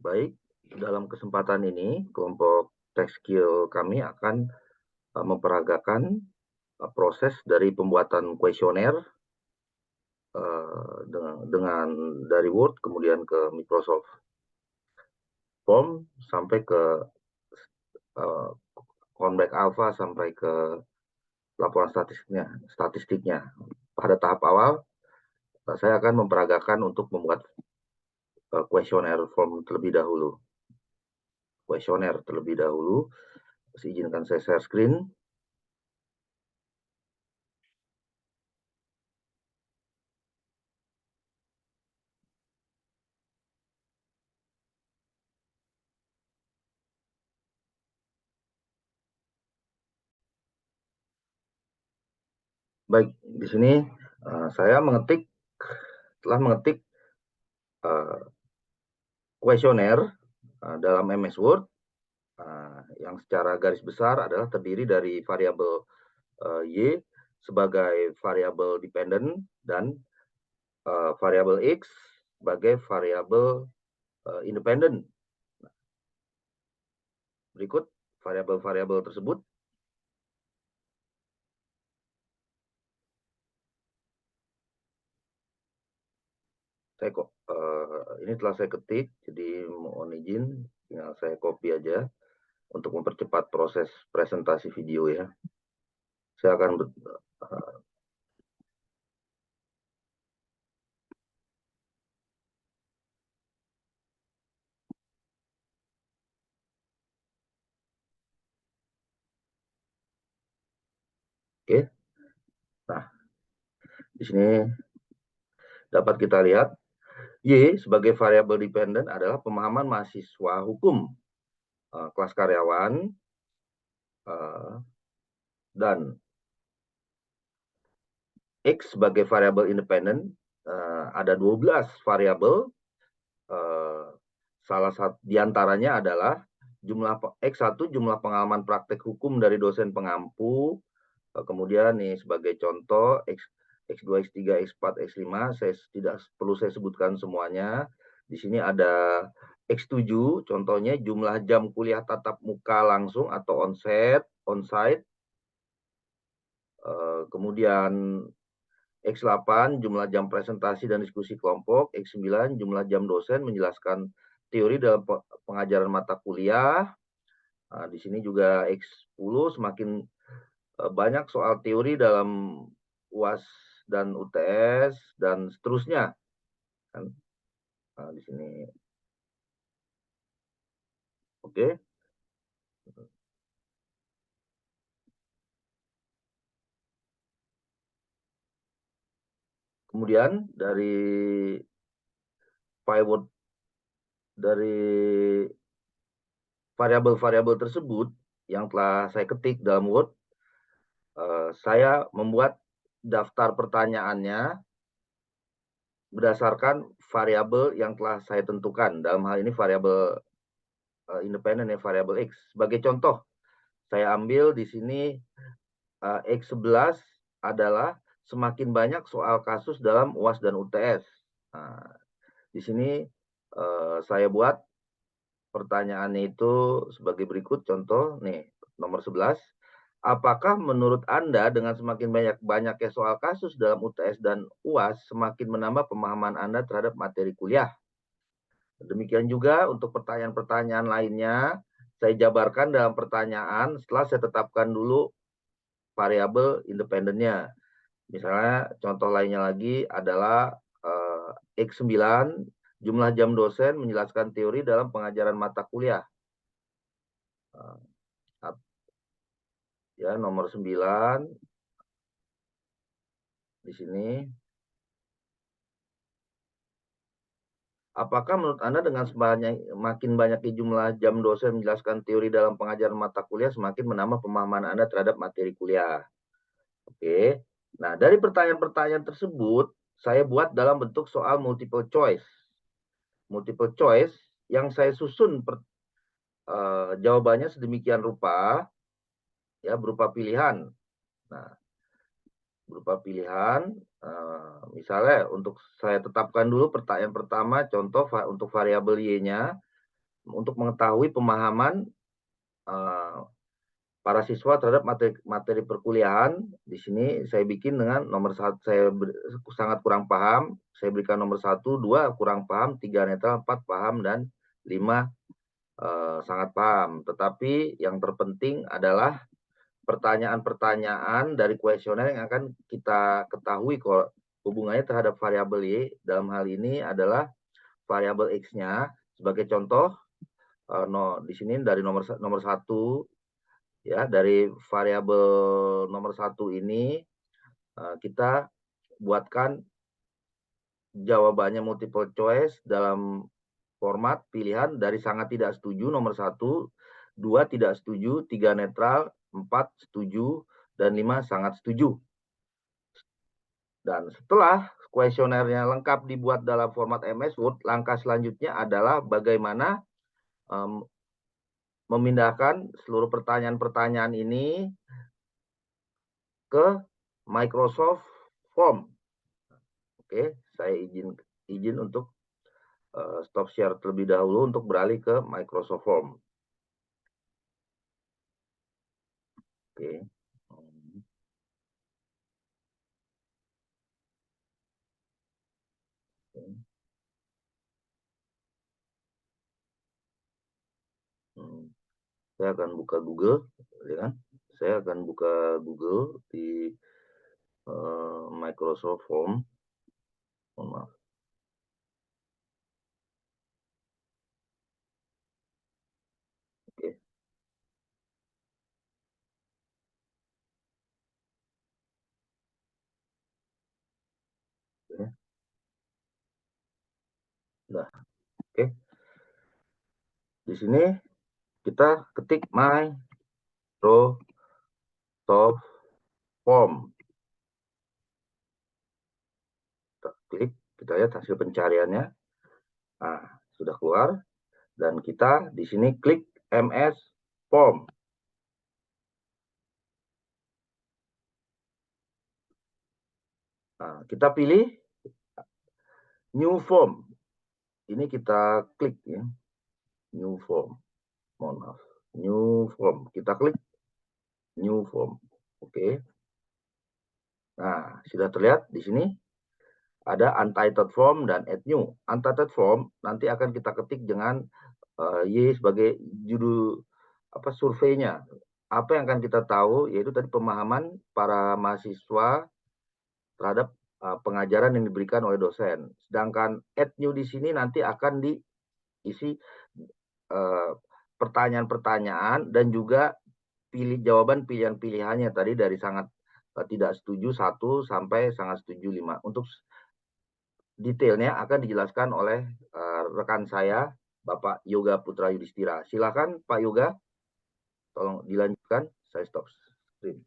Baik, dalam kesempatan ini kelompok tech skill kami akan memperagakan proses dari pembuatan kuesioner dengan dari Word kemudian ke Microsoft Form sampai ke Convex Alpha sampai ke laporan statistiknya. Pada tahap awal saya akan memperagakan untuk membuat kuesioner form terlebih dahulu. Kuesioner terlebih dahulu. Izinkan saya share screen. Baik, di sini saya telah mengetik kuesioner dalam MS Word yang secara garis besar adalah terdiri dari variabel Y sebagai variabel dependent dan variabel X sebagai variabel independent. Berikut variabel-variabel tersebut. Ini telah saya ketik, jadi mohon izin, tinggal saya copy aja untuk mempercepat proses presentasi video ya. Saya akan oke. Nah, di sini dapat kita lihat Y sebagai variabel dependent adalah pemahaman mahasiswa hukum kelas karyawan dan X sebagai variabel independen. Ada 12 variabel, salah satu diantaranya adalah jumlah X1 jumlah pengalaman praktek hukum dari dosen pengampu, kemudian nih sebagai contoh X2, X3, X4, X5, saya tidak perlu saya sebutkan semuanya. Di sini ada X7, contohnya jumlah jam kuliah tatap muka langsung atau onsite. Kemudian X8 jumlah jam presentasi dan diskusi kelompok, X9 jumlah jam dosen menjelaskan teori dalam pengajaran mata kuliah. Nah, di sini juga X10 semakin banyak soal teori dalam UAS dan UTS dan seterusnya. Nah, di sini. Oke. Kemudian dari pivot dari variabel-variabel tersebut yang telah saya ketik dalam Word, saya membuat daftar pertanyaannya berdasarkan variabel yang telah saya tentukan. Dalam hal ini variabel independen ya, variabel X. Sebagai contoh, saya ambil di sini X11 adalah semakin banyak soal kasus dalam UAS dan UTS. Nah, di sini saya buat pertanyaannya itu sebagai berikut. Contoh nih, nomor 11. Apakah menurut Anda dengan semakin banyaknya soal kasus dalam UTS dan UAS semakin menambah pemahaman Anda terhadap materi kuliah? Demikian juga untuk pertanyaan-pertanyaan lainnya, saya jabarkan dalam pertanyaan setelah saya tetapkan dulu variabel independennya. Misalnya contoh lainnya lagi adalah X9, jumlah jam dosen menjelaskan teori dalam pengajaran mata kuliah. Ya, nomor 9 di sini. Apakah menurut Anda dengan makin banyaknya jumlah jam dosen menjelaskan teori dalam pengajaran mata kuliah semakin menambah pemahaman Anda terhadap materi kuliah? Oke. Nah, dari pertanyaan-pertanyaan tersebut, saya buat dalam bentuk soal multiple choice. Multiple choice yang saya susun jawabannya sedemikian rupa, ya, berupa pilihan. Nah, berupa pilihan, misalnya untuk saya tetapkan dulu pertanyaan pertama, contoh untuk variabel Y-nya, untuk mengetahui pemahaman para siswa terhadap materi perkuliahan. Di sini saya bikin dengan nomor 1 saya sangat kurang paham, saya berikan nomor 1, 2 kurang paham, 3 netral, 4 paham, dan 5 sangat paham. Tetapi yang terpenting adalah pertanyaan-pertanyaan dari kuesioner yang akan kita ketahui kok hubungannya terhadap variabel Y. Dalam hal ini adalah variabel X-nya. Sebagai contoh, di sini dari nomor 1, ya, dari variabel nomor 1 ini kita buatkan jawabannya multiple choice dalam format pilihan dari sangat tidak setuju nomor 1, 2 tidak setuju, 3 netral, 4 setuju, dan 5 sangat setuju. Dan setelah kuesionernya lengkap dibuat dalam format MS Word, langkah selanjutnya adalah bagaimana memindahkan seluruh pertanyaan-pertanyaan ini ke Microsoft Form. Oke, saya izin untuk stop share terlebih dahulu untuk beralih ke Microsoft Form. Oke. Saya akan buka Google, ya kan? Saya akan buka Google di Microsoft Form. Mohon maaf. Oke. Oke. Nah, oke. Di sini kita ketik Microsoft Form. Kita klik, kita lihat hasil pencariannya. Nah, sudah keluar. Dan kita di sini klik MS Form. Nah, kita pilih New Form. Ini kita klik ya. New Form. Mohon maaf. New Form. Kita klik New Form. Oke. Nah, sudah terlihat di sini ada Untitled Form dan Add New. Untitled Form nanti akan kita ketik dengan Y sebagai judul surveinya. Apa yang akan kita tahu yaitu tadi pemahaman para mahasiswa terhadap pengajaran yang diberikan oleh dosen. Sedangkan Add New di sini nanti akan diisi pertanyaan-pertanyaan dan juga jawaban pilihan-pilihannya tadi dari sangat tidak setuju 1 sampai sangat setuju 5. Untuk detailnya akan dijelaskan oleh rekan saya, Bapak Yoga Putra Yudhistira. Silakan Pak Yoga, tolong dilanjutkan. Saya stop screen.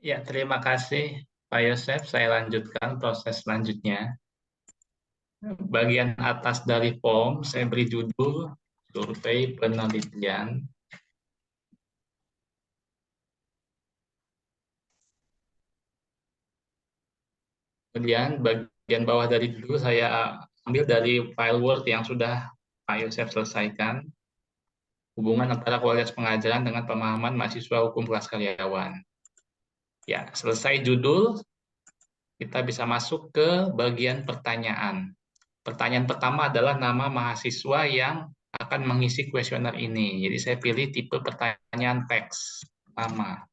Ya, terima kasih Pak Yosef. Saya lanjutkan proses selanjutnya. Bagian atas dari form, saya beri judul survei penelitian. Kemudian bagian bawah dari judul saya ambil dari file Word yang sudah Pak Yosef selesaikan. Hubungan antara kualitas pengajaran dengan pemahaman mahasiswa hukum kelas karyawan. Ya, selesai judul, kita bisa masuk ke bagian pertanyaan. Pertanyaan pertama adalah nama mahasiswa yang akan mengisi kuesioner ini. Jadi saya pilih tipe pertanyaan teks nama.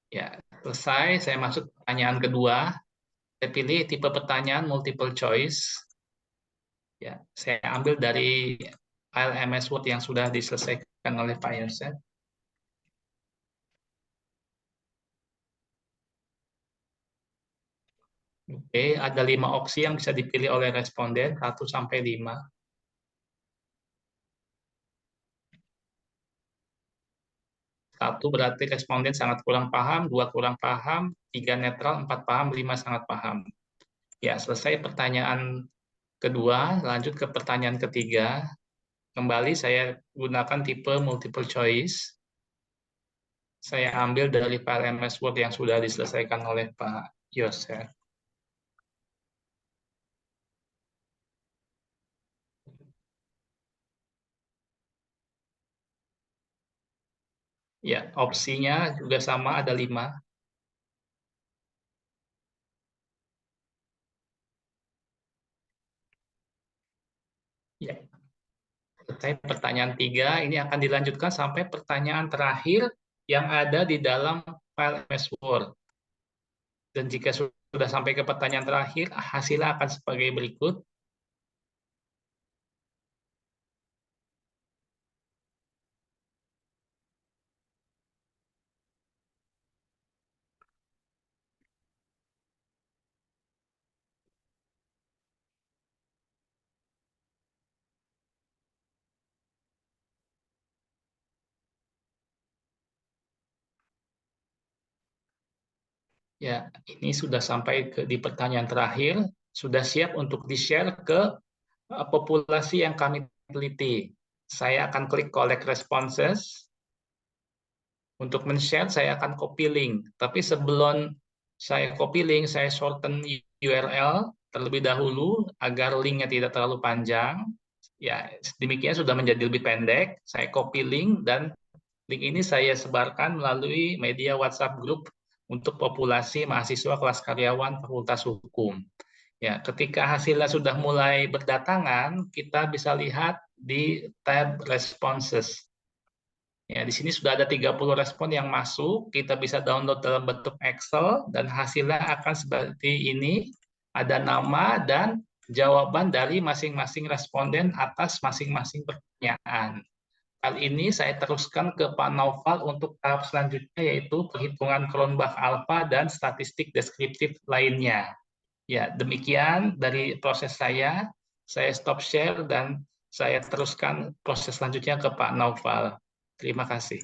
Ya, selesai. Saya masuk pertanyaan kedua. Saya pilih tipe pertanyaan multiple choice. Ya, saya ambil dari file MS Word yang sudah diselesaikan oleh Pak Yosef. Oke, ada 5 opsi yang bisa dipilih oleh responden, 1 sampai 5. 1 berarti responden sangat kurang paham, 2 kurang paham, 3 netral, 4 paham, 5 sangat paham. Ya, selesai pertanyaan kedua, lanjut ke pertanyaan ketiga. Kembali saya gunakan tipe multiple choice. Saya ambil dari file MS Word yang sudah diselesaikan oleh Pak Yosef. Ya, opsinya juga sama, ada 5. Ya, selesai pertanyaan 3, ini akan dilanjutkan sampai pertanyaan terakhir yang ada di dalam file MS Word. Dan jika sudah sampai ke pertanyaan terakhir, hasilnya akan sebagai berikut. Ya, ini sudah sampai di pertanyaan terakhir, sudah siap untuk di-share ke populasi yang kami teliti. Saya akan klik collect responses. Untuk men-share, saya akan copy link. Tapi sebelum saya copy link, saya shorten URL terlebih dahulu agar linknya tidak terlalu panjang. Ya, demikian sudah menjadi lebih pendek. Saya copy link dan link ini saya sebarkan melalui media WhatsApp group untuk populasi mahasiswa kelas karyawan Fakultas Hukum. Ya, ketika hasilnya sudah mulai berdatangan, kita bisa lihat di tab responses. Ya, di sini sudah ada 30 respon yang masuk, kita bisa download dalam bentuk Excel, dan hasilnya akan seperti ini, ada nama dan jawaban dari masing-masing responden atas masing-masing pertanyaan. Hal ini saya teruskan ke Pak Naufal untuk tahap selanjutnya, yaitu perhitungan Cronbach alpha dan statistik deskriptif lainnya. Ya, demikian dari proses saya stop share dan saya teruskan proses selanjutnya ke Pak Naufal. Terima kasih.